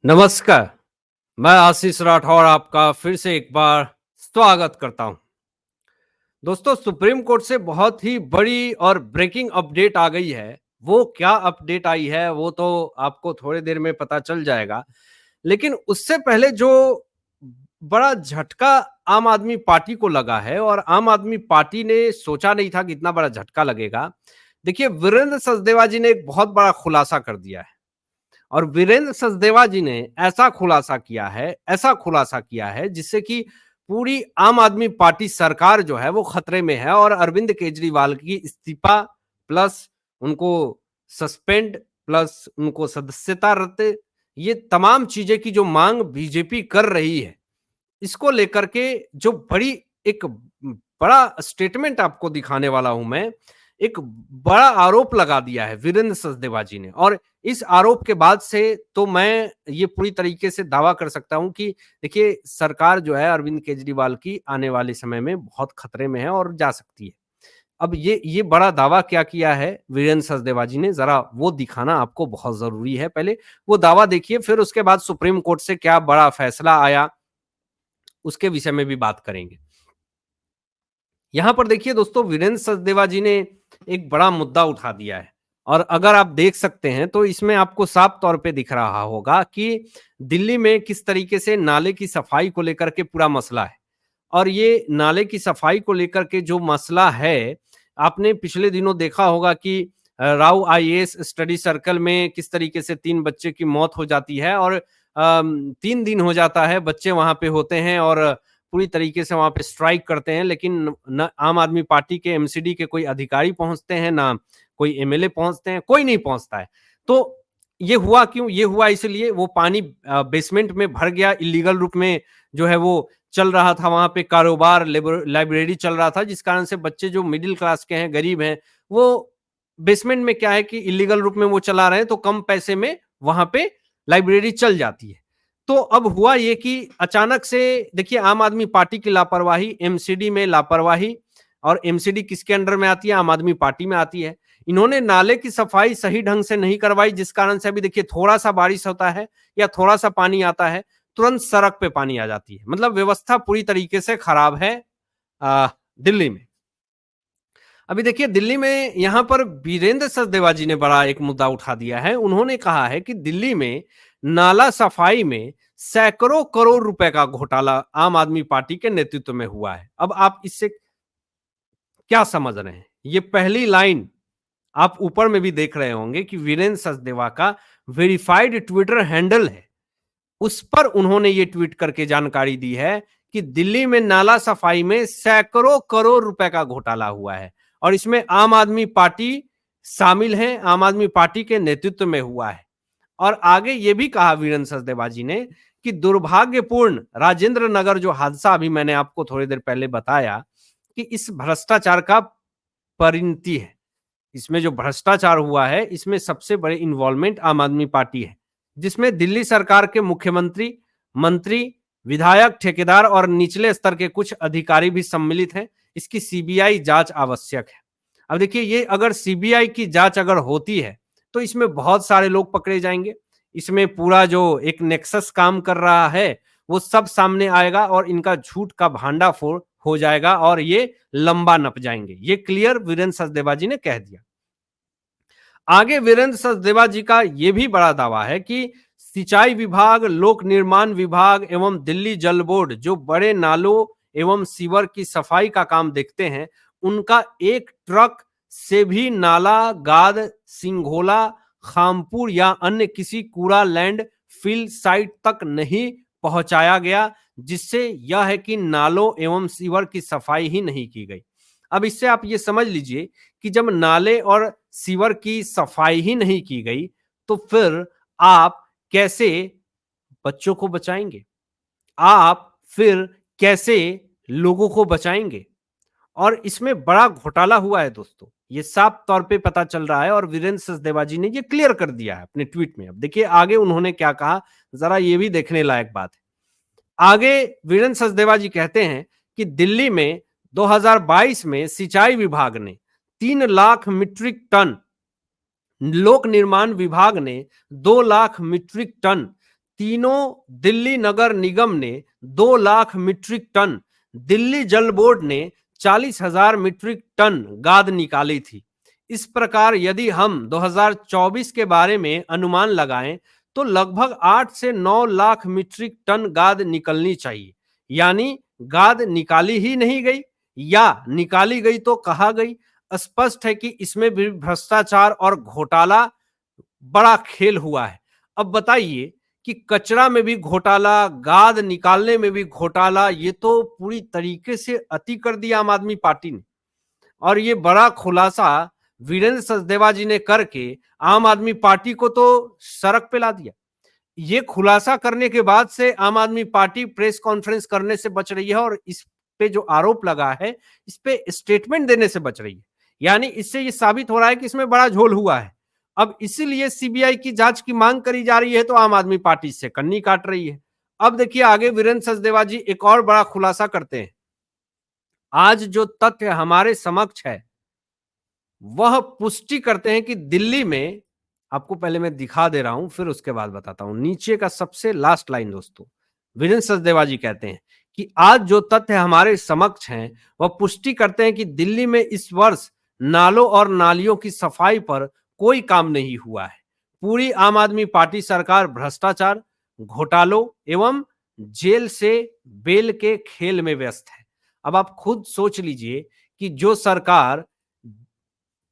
नमस्कार, मैं आशीष राठौर आपका फिर से एक बार स्वागत करता हूं। दोस्तों, सुप्रीम कोर्ट से बहुत ही बड़ी और ब्रेकिंग अपडेट आ गई है। वो क्या अपडेट आई है वो तो आपको थोड़ी देर में पता चल जाएगा। लेकिन उससे पहले जो बड़ा झटका आम आदमी पार्टी को लगा है और आम आदमी पार्टी ने सोचा नहीं था कि इतना बड़ा झटका लगेगा। देखिए, वीरेंद्र सचदेवा जी ने एक बहुत बड़ा खुलासा कर दिया है। और वीरेंद्र सचदेवा जी ने ऐसा खुलासा किया है जिससे कि पूरी आम आदमी पार्टी सरकार जो है वो खतरे में है और अरविंद केजरीवाल की इस्तीफा प्लस उनको सस्पेंड प्लस उनको सदस्यता रद्द, ये तमाम चीजें की जो मांग बीजेपी कर रही है, इसको लेकर के जो बड़ी एक बड़ा स्टेटमेंट आपको दिखाने वाला हूं मैं। एक बड़ा आरोप लगा दिया है वीरेंद्र सचदेवा जी ने और इस आरोप के बाद से तो मैं ये पूरी तरीके से दावा कर सकता हूं कि देखिए, सरकार जो है अरविंद केजरीवाल की आने वाले समय में बहुत खतरे में है और जा सकती है। अब ये बड़ा दावा क्या किया है वीरेंद्र सचदेवा जी ने, जरा वो दिखाना आपको बहुत जरूरी है। पहले वो दावा देखिए, फिर उसके बाद सुप्रीम कोर्ट से क्या बड़ा फैसला आया उसके विषय में भी बात करेंगे। यहां पर देखिए दोस्तों, वीरेंद्र सचदेवा जी ने एक बड़ा मुद्दा उठा दिया है और अगर आप देख सकते हैं तो इसमें आपको साफ तौर पे दिख रहा होगा कि दिल्ली में किस तरीके से नाले की सफाई को लेकर के पूरा मसला है। और ये नाले की सफाई को लेकर के जो मसला है, आपने पिछले दिनों देखा होगा कि राव आईएएस स्टडी सर्कल में किस तरीके से 3 बच्चे की मौत हो जाती है और 3 दिन हो जाता है बच्चे वहां पे होते हैं और पूरी तरीके से वहां पे स्ट्राइक करते हैं, लेकिन न आम आदमी पार्टी के एमसीडी के कोई अधिकारी पहुंचते हैं, ना कोई एमएलए पहुंचते हैं, कोई नहीं पहुंचता है। तो ये हुआ क्यों? ये हुआ इसलिए वो पानी बेसमेंट में भर गया, इलीगल रूप में जो है वो चल रहा था, वहां पे कारोबार, लाइब्रेरी चल रहा था, जिस कारण से बच्चे जो मिडिल क्लास के हैं, गरीब हैं, वो बेसमेंट में क्या है कि इलीगल रूप में वो चला रहे हैं तो कम पैसे में वहां पे लाइब्रेरी चल जाती है। तो अब हुआ ये कि अचानक से देखिए, आम आदमी पार्टी की लापरवाही, एमसीडी में लापरवाही, और एमसीडी किसके अंडर में आती है? आम आदमी पार्टी में आती है। इन्होंने नाले की सफाई सही ढंग से नहीं करवाई, जिस कारण से अभी देखिए थोड़ा सा बारिश होता है या थोड़ा सा पानी आता है, तुरंत सड़क पे पानी आ जाती है। मतलब व्यवस्था पूरी तरीके से खराब है दिल्ली में। अभी देखिए, दिल्ली में यहां पर वीरेंद्र सचदेवा जी ने बड़ा एक मुद्दा उठा दिया है। उन्होंने कहा है कि दिल्ली में नाला सफाई में सैकड़ों करोड़ रुपए का घोटाला आम आदमी पार्टी के नेतृत्व में हुआ है। अब आप इससे क्या समझ रहे हैं? ये पहली लाइन आप ऊपर में भी देख रहे होंगे कि वीरेंद्र सचदेवा का वेरीफाइड ट्विटर हैंडल है, उस पर उन्होंने ये ट्वीट करके जानकारी दी है कि दिल्ली में नाला सफाई में सैकड़ों करोड़ रुपए का घोटाला हुआ है और इसमें आम आदमी पार्टी शामिल है, आम आदमी पार्टी के नेतृत्व में हुआ है। और आगे ये भी कहा वीरेंद्र सचदेवा जी ने कि दुर्भाग्यपूर्ण राजेंद्र नगर जो हादसा अभी मैंने आपको थोड़ी देर पहले बताया कि इस भ्रष्टाचार का परिणति है। इसमें जो भ्रष्टाचार हुआ है, इसमें सबसे बड़े इन्वॉल्वमेंट आम आदमी पार्टी है, जिसमें दिल्ली सरकार के मुख्यमंत्री, मंत्री, विधायक, ठेकेदार और निचले स्तर के कुछ अधिकारी भी सम्मिलित हैं। इसकी सीबीआई जांच आवश्यक है। अब देखिए, ये अगर सीबीआई की जांच अगर होती है तो इसमें बहुत सारे लोग पकड़े जाएंगे। इसमें पूरा जो एक नेक्सस काम कर रहा है वो सब सामने आएगा और इनका झूठ का भांडाफोड़ हो जाएगा और ये लंबा नप जाएंगे। ये क्लियर वीरेंद्र सचदेवा जी ने कह दिया। आगे वीरेंद्र सचदेवा जी का यह भी बड़ा दावा है कि सिंचाई विभाग, लोक निर्माण विभाग एवं दिल्ली जल बोर्ड जो बड़े नालों एवं सीवर की सफाई का काम देखते हैं, उनका एक ट्रक से भी नाला, गाद, सिंघोला, खामपुर या अन्य किसी कूड़ा लैंड फिल साइट तक नहीं पहुंचाया गया, जिससे यह है कि नालों एवं सीवर की सफाई ही नहीं की गई। अब इससे आप ये समझ लीजिए कि जब नाले और सीवर की सफाई ही नहीं की गई तो फिर आप कैसे बच्चों को बचाएंगे? आप फिर कैसे लोगों को बचाएंगे? और इसमें बड़ा घोटाला हुआ है दोस्तों, ये साफ तौर पे पता चल रहा है और वीरेंद्र सचदेवा जी ने ये क्लियर कर दिया है अपने ट्वीट में। अब देखिए आगे उन्होंने क्या कहा, जरा ये भी देखने लायक बात है। आगे वीरेंद्र सचदेवा जी कहते हैं कि दिल्ली में 2022 में सिंचाई विभाग ने 3 लाख मीट्रिक टन, लोक निर्माण विभाग ने 2 लाख मीट्रिक टन, तीनों दिल्ली नगर निगम ने 2 लाख मीट्रिक टन, दिल्ली जल बोर्ड ने 40,000 मीट्रिक टन गाद निकाली थी। इस प्रकार यदि हम 2024 के बारे में अनुमान लगाएं तो लगभग 8 से 9 लाख मीट्रिक टन गाद निकलनी चाहिए। यानी गाद निकाली ही नहीं गई या निकाली गई तो कहाँ गई? स्पष्ट है कि इसमें भी भ्रष्टाचार और घोटाला बड़ा खेल हुआ है। अब बताइए कि कचरा में भी घोटाला, गाद निकालने में भी घोटाला, ये तो पूरी तरीके से अति कर दिया आम आदमी पार्टी ने। और ये बड़ा खुलासा वीरेंद्र सचदेवा जी ने करके आम आदमी पार्टी को तो सड़क पे ला दिया। ये खुलासा करने के बाद से आम आदमी पार्टी प्रेस कॉन्फ्रेंस करने से बच रही है और इस पे जो आरोप लगा है, इस पे स्टेटमेंट देने से बच रही है। यानी इससे ये साबित हो रहा है कि इसमें बड़ा झोल हुआ है। अब इसीलिए सीबीआई की जांच की मांग करी जा रही है तो आम आदमी पार्टी इससे कन्नी काट रही है। अब देखिए आगे वीरेंद्र सचदेवा जी एक और बड़ा खुलासा करते हैं। आज जो तथ्य हमारे समक्ष है वह पुष्टि करते हैं कि दिल्ली में, आपको पहले मैं दिखा दे रहा हूं फिर उसके बाद बताता हूं, नीचे का सबसे लास्ट लाइन दोस्तों, वीरेंद्र सचदेवा जी कहते हैं कि आज जो तथ्य हमारे समक्ष हैं वह पुष्टि करते हैं कि दिल्ली में इस वर्ष नालों और नालियों की सफाई पर कोई काम नहीं हुआ है। पूरी आम आदमी पार्टी सरकार भ्रष्टाचार, घोटालों एवं जेल से बेल के खेल में व्यस्त है। अब आप खुद सोच लीजिए कि जो सरकार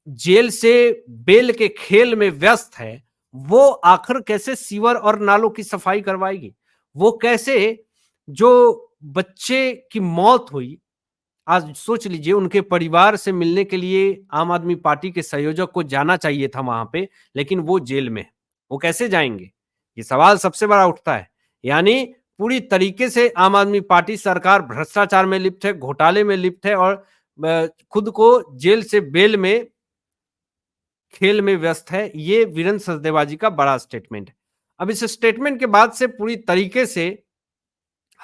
जेल से बेल के खेल में व्यस्त है, वो आखिर कैसे सीवर और नालों की सफाई करवाएगी? वो कैसे जो बच्चे की मौत हुई, आज सोच लीजिए उनके परिवार से मिलने के लिए आम आदमी पार्टी के संयोजक को जाना चाहिए था वहां पे, लेकिन वो जेल में, वो कैसे जाएंगे? ये सवाल सबसे बड़ा उठता है। यानी पूरी तरीके से आम आदमी पार्टी सरकार भ्रष्टाचार में लिप्त है, घोटाले में लिप्त है और खुद को जेल से बेल में खेल में व्यस्त है। ये वीरेंद्र सचदेवा जी का बड़ा स्टेटमेंट है। अब इस स्टेटमेंट के बाद से पूरी तरीके से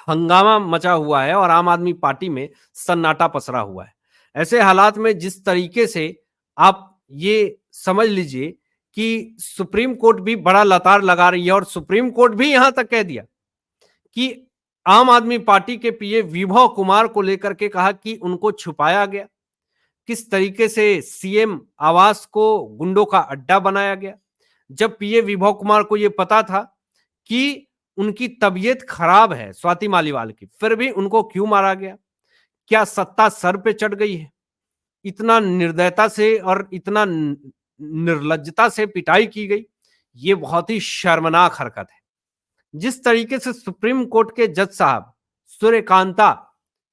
हंगामा मचा हुआ है और आम आदमी पार्टी में सन्नाटा पसरा हुआ है। ऐसे हालात में जिस तरीके से आप ये समझ लीजिए कि सुप्रीम कोर्ट भी बड़ा लतार लगा रही है और सुप्रीम कोर्ट भी यहां तक कह दिया कि आम आदमी पार्टी के पीए विभव कुमार को लेकर के कहा कि उनको छुपाया गया, किस तरीके से सीएम आवास को गुंडों का अड्डा बनाया गया। जब पीए विभव कुमार को यह पता था कि उनकी तबीयत खराब है स्वाति मालीवाल की, फिर भी उनको क्यों मारा गया? क्या सत्ता सर पे चढ़ गई है? इतना निर्दयता से और इतना निर्लज्जता से पिटाई की गई, ये बहुत ही शर्मनाक हरकत है। जिस तरीके से सुप्रीम कोर्ट के जज साहब सूर्यकांता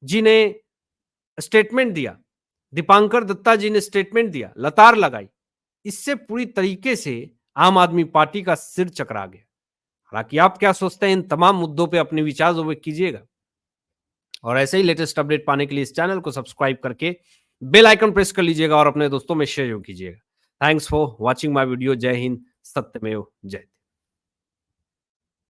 जी ने स्टेटमेंट दिया, दीपांकर दत्ता जी ने स्टेटमेंट दिया, लतार लगाई, इससे पूरी तरीके से आम आदमी पार्टी का सिर चकरा गया। हालांकि आप क्या सोचते हैं इन तमाम मुद्दों पे अपने विचार व्यक्त कीजिएगा और ऐसे ही लेटेस्ट अपडेट पाने के लिए इस चैनल को सब्सक्राइब करके बेल आइकन प्रेस कर लीजिएगा और अपने दोस्तों में शेयर कीजिएगा। Thanks for watching my video. जय हिंद, सत्यमेव जयते।